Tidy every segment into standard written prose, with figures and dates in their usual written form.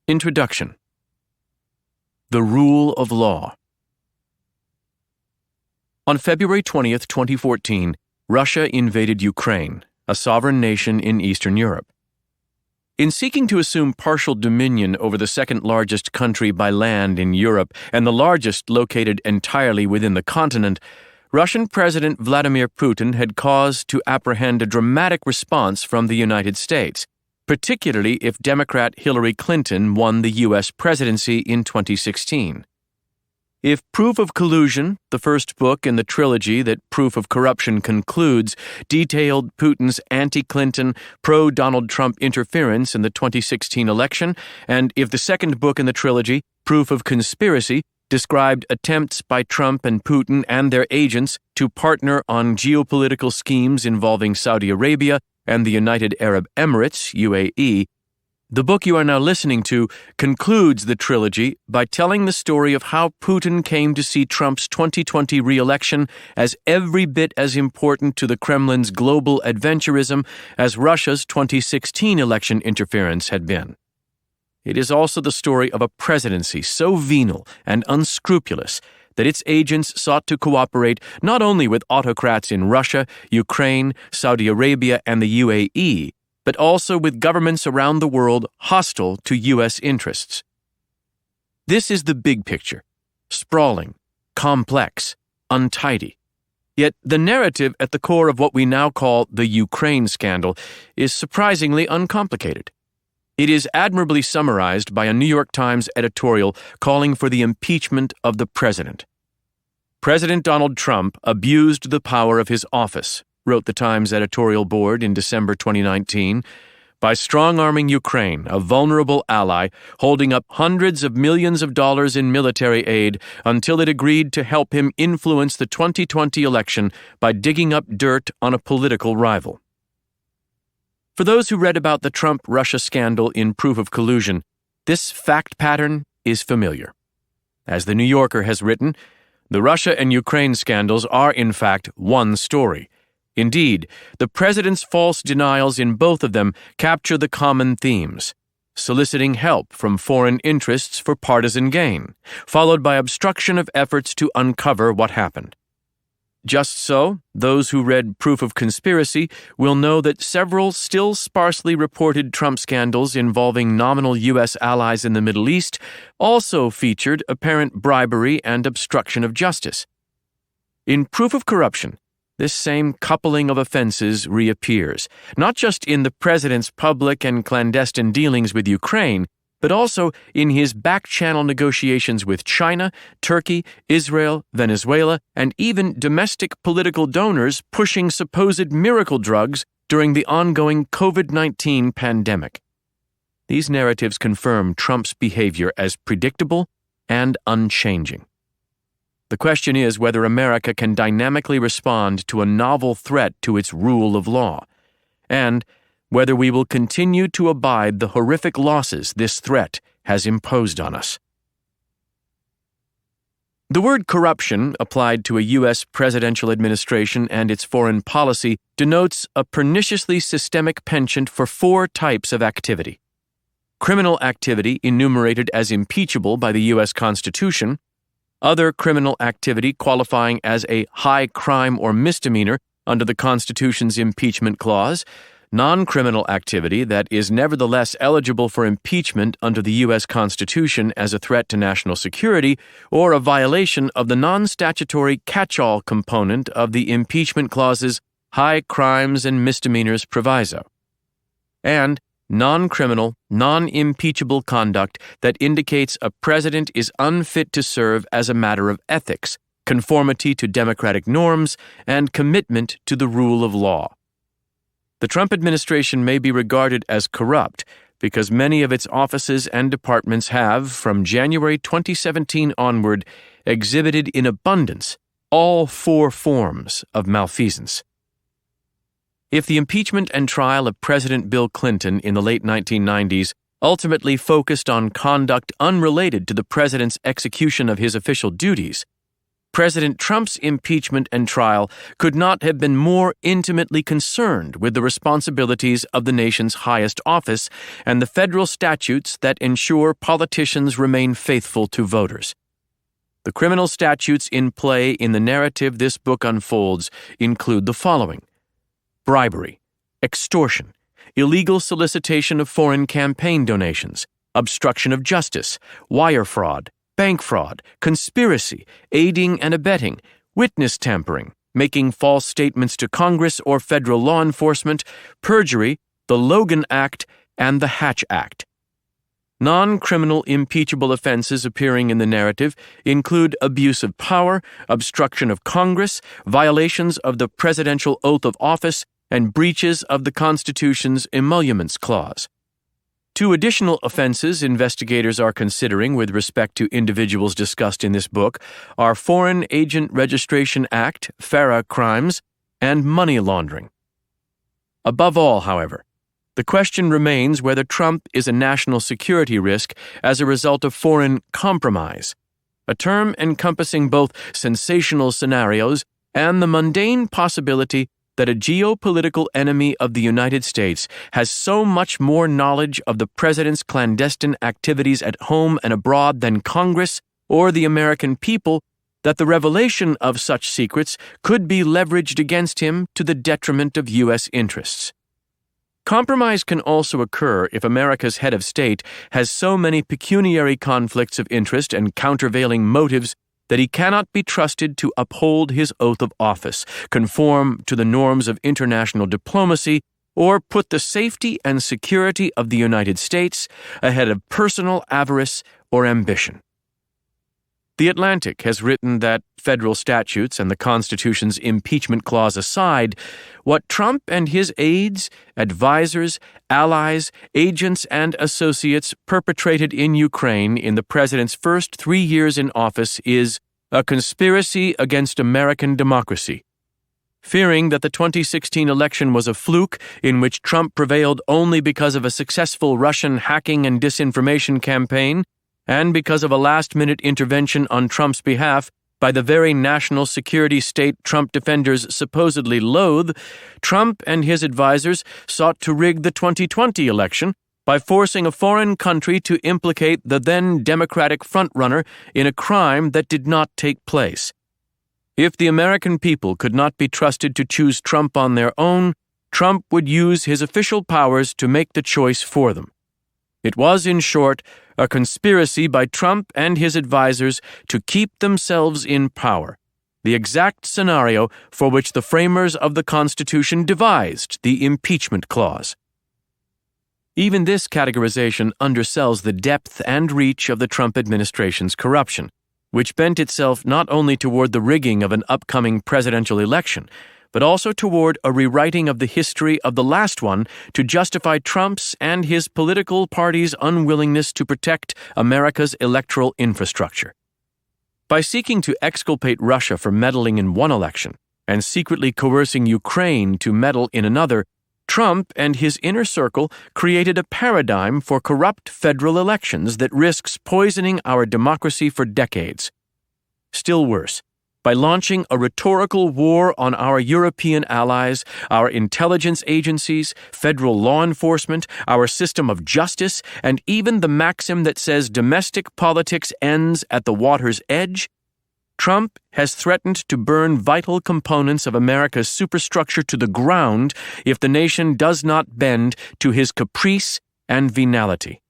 Introduction. The Rule of Law. On February 20th, 2014, Russia invaded Ukraine, a sovereign nation in Eastern Europe. In seeking to assume partial dominion over the second-largest country by land in Europe and the largest located entirely within the continent, Russian President Vladimir Putin had cause to apprehend a dramatic response from the United States, particularly if Democrat Hillary Clinton won the U.S. presidency in 2016. If Proof of Collusion, the first book in the trilogy that Proof of Corruption concludes, detailed Putin's anti-Clinton, pro-Donald Trump interference in the 2016 election, and if the second book in the trilogy, Proof of Conspiracy, described attempts by Trump and Putin and their agents to partner on geopolitical schemes involving Saudi Arabia and the United Arab Emirates, UAE, the book you are now listening to concludes the trilogy by telling the story of how Putin came to see Trump's 2020 re-election as every bit as important to the Kremlin's global adventurism as Russia's 2016 election interference had been. It is also the story of a presidency so venal and unscrupulous that its agents sought to cooperate not only with autocrats in Russia, Ukraine, Saudi Arabia, and the UAE, but also with governments around the world hostile to U.S. interests. This is the big picture: sprawling, complex, untidy. Yet the narrative at the core of what we now call the Ukraine scandal is surprisingly uncomplicated. It is admirably summarized by a New York Times editorial calling for the impeachment of the president. President Donald Trump abused the power of his office, wrote the Times editorial board in December 2019, by strong-arming Ukraine, a vulnerable ally, holding up hundreds of millions of dollars in military aid until it agreed to help him influence the 2020 election by digging up dirt on a political rival. For those who read about the Trump-Russia scandal in Proof of Collusion, this fact pattern is familiar. As The New Yorker has written, the Russia and Ukraine scandals are, in fact, one story. Indeed, the president's false denials in both of them capture the common themes: soliciting help from foreign interests for partisan gain, followed by obstruction of efforts to uncover what happened. Just so, those who read Proof of Conspiracy will know that several still sparsely reported Trump scandals involving nominal U.S. allies in the Middle East also featured apparent bribery and obstruction of justice. In Proof of Corruption, this same coupling of offenses reappears, not just in the president's public and clandestine dealings with Ukraine, but also in his back-channel negotiations with China, Turkey, Israel, Venezuela, and even domestic political donors pushing supposed miracle drugs during the ongoing COVID-19 pandemic. These narratives confirm Trump's behavior as predictable and unchanging. The question is whether America can dynamically respond to a novel threat to its rule of law, and whether we will continue to abide the horrific losses this threat has imposed on us. The word corruption, applied to a U.S. presidential administration and its foreign policy, denotes a perniciously systemic penchant for four types of activity: criminal activity enumerated as impeachable by the U.S. Constitution, other criminal activity qualifying as a high crime or misdemeanor under the Constitution's impeachment clause, non-criminal activity that is nevertheless eligible for impeachment under the U.S. Constitution as a threat to national security, or a violation of the non-statutory catch-all component of the impeachment clause's high crimes and misdemeanors proviso, and non-criminal, non-impeachable conduct that indicates a president is unfit to serve as a matter of ethics, conformity to democratic norms, and commitment to the rule of law. The Trump administration may be regarded as corrupt because many of its offices and departments have, from January 2017 onward, exhibited in abundance all four forms of malfeasance. If the impeachment and trial of President Bill Clinton in the late 1990s ultimately focused on conduct unrelated to the president's execution of his official duties, President Trump's impeachment and trial could not have been more intimately concerned with the responsibilities of the nation's highest office and the federal statutes that ensure politicians remain faithful to voters. The criminal statutes in play in the narrative this book unfolds include the following: bribery, extortion, illegal solicitation of foreign campaign donations, obstruction of justice, wire fraud, bank fraud, conspiracy, aiding and abetting, witness tampering, making false statements to Congress or federal law enforcement, perjury, the Logan Act, and the Hatch Act. Non-criminal impeachable offenses appearing in the narrative include abuse of power, obstruction of Congress, violations of the presidential oath of office, and breaches of the Constitution's emoluments clause. Two additional offenses investigators are considering with respect to individuals discussed in this book are Foreign Agent Registration Act, FARA crimes, and money laundering. Above all, however, the question remains whether Trump is a national security risk as a result of foreign compromise, a term encompassing both sensational scenarios and the mundane possibility that a geopolitical enemy of the United States has so much more knowledge of the president's clandestine activities at home and abroad than Congress or the American people that the revelation of such secrets could be leveraged against him to the detriment of U.S. interests. Compromise can also occur if America's head of state has so many pecuniary conflicts of interest and countervailing motives that he cannot be trusted to uphold his oath of office, conform to the norms of international diplomacy, or put the safety and security of the United States ahead of personal avarice or ambition. The Atlantic has written that, federal statutes and the Constitution's impeachment clause aside, what Trump and his aides, advisors, allies, agents, and associates perpetrated in Ukraine in the president's first 3 years in office is a conspiracy against American democracy. Fearing that the 2016 election was a fluke in which Trump prevailed only because of a successful Russian hacking and disinformation campaign, and because of a last-minute intervention on Trump's behalf by the very national security state Trump defenders supposedly loathe, Trump and his advisors sought to rig the 2020 election by forcing a foreign country to implicate the then Democratic frontrunner in a crime that did not take place. If the American people could not be trusted to choose Trump on their own, Trump would use his official powers to make the choice for them. It was, in short, a conspiracy by Trump and his advisors to keep themselves in power, the exact scenario for which the framers of the Constitution devised the impeachment clause. Even this categorization undersells the depth and reach of the Trump administration's corruption, which bent itself not only toward the rigging of an upcoming presidential election, but also toward a rewriting of the history of the last one to justify Trump's and his political party's unwillingness to protect America's electoral infrastructure. By seeking to exculpate Russia for meddling in one election and secretly coercing Ukraine to meddle in another, Trump and his inner circle created a paradigm for corrupt federal elections that risks poisoning our democracy for decades. Still worse, by launching a rhetorical war on our European allies, our intelligence agencies, federal law enforcement, our system of justice, and even the maxim that says domestic politics ends at the water's edge, Trump has threatened to burn vital components of America's superstructure to the ground if the nation does not bend to his caprice and venality.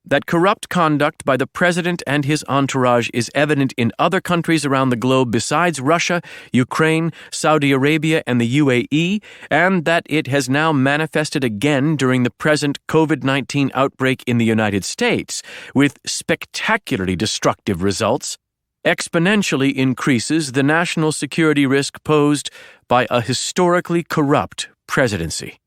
That corrupt conduct by the president and his entourage is evident in other countries around the globe besides Russia, Ukraine, Saudi Arabia, and the UAE, and that it has now manifested again during the present COVID-19 outbreak in the United States, with spectacularly destructive results, exponentially increases the national security risk posed by a historically corrupt presidency.